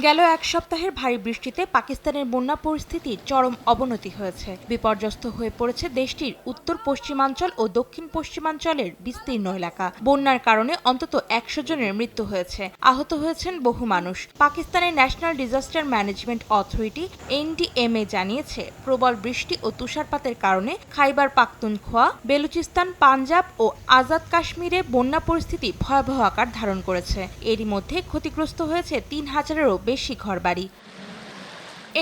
গেল এক সপ্তাহের ভারী বৃষ্টিতে পাকিস্তানের বন্যা পরিস্থিতির চরম অবনতি হয়েছে। বিপর্যস্ত হয়ে পড়েছে দেশটির উত্তর পশ্চিমাঞ্চল ও দক্ষিণ পশ্চিমাঞ্চলের বিস্তীর্ণ এলাকা। বন্যার কারণে অন্তত ১০০ জনের মৃত্যু হয়েছে, আহত হয়েছেন বহু মানুষ। পাকিস্তানের national disaster management authority NDMA জানিয়েছে, প্রবল বৃষ্টি ও তুষারপাতের কারণে খাইবার পাখতুনখোয়া, বেলুচিস্তান, পাঞ্জাব ও আজাদ কাশ্মীরে বন্যা পরিস্থিতি ভয়াবহ আকার ধারণ করেছে। এরই মধ্যে ক্ষতিগ্রস্ত হয়েছে ৩,০০০-এরও বেশি ঘরবাড়ি।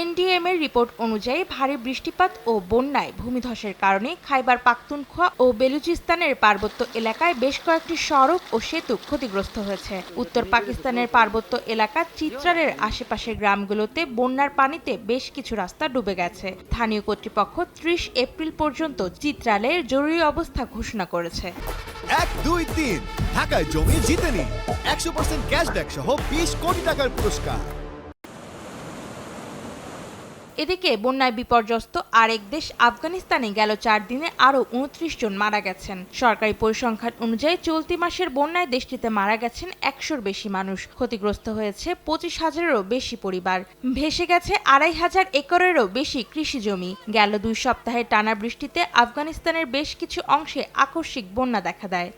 NDMA-র রিপোর্ট অনুযায়ী ভারী বৃষ্টিপাত ও বন্যায় ভূমিধসের কারণে খাইবার পাখতুনখোয়া ও বেলুচিস্তানের পার্বত্য এলাকায় বেশ কয়েকটি সড়ক ও সেতু ক্ষতিগ্রস্ত হয়েছে। উত্তর পাকিস্তানের পার্বত্য এলাকা চিত্রালের আশেপাশের গ্রামগুলোতে বন্যার পানিতে বেশ কিছু রাস্তা ডুবে গেছে। স্থানীয় কর্তৃপক্ষ ৩০ এপ্রিল পর্যন্ত চিত্রালের জরুরি অবস্থা ঘোষণা করেছে। ১, ২, ৩ ঢাকায় জমি জিতে নিন ১০০% ক্যাশব্যাক সহ ২০ কোটি টাকার পুরস্কার। এদিকে বন্যায় বিপর্যস্ত আরেক দেশ আফগানিস্তানে গেল ৪ দিনে আরও ২৯ জন মারা গেছেন। সরকারি পরিসংখ্যান অনুযায়ী চলতি মাসের বন্যায় দেশটিতে মারা গেছেন ১০০-র বেশি মানুষ। ক্ষতিগ্রস্ত হয়েছে ২৫,০০০-এরও বেশি পরিবার। ভেসে গেছে ২৫০০ একরেরও বেশি কৃষি জমি। গেল ২ সপ্তাহের টানা বৃষ্টিতে আফগানিস্তানের বেশ কিছু অংশে আকস্মিক বন্যা দেখা দেয়।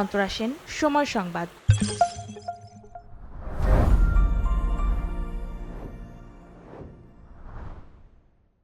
অন্তরা সেন, সময় সংবাদ।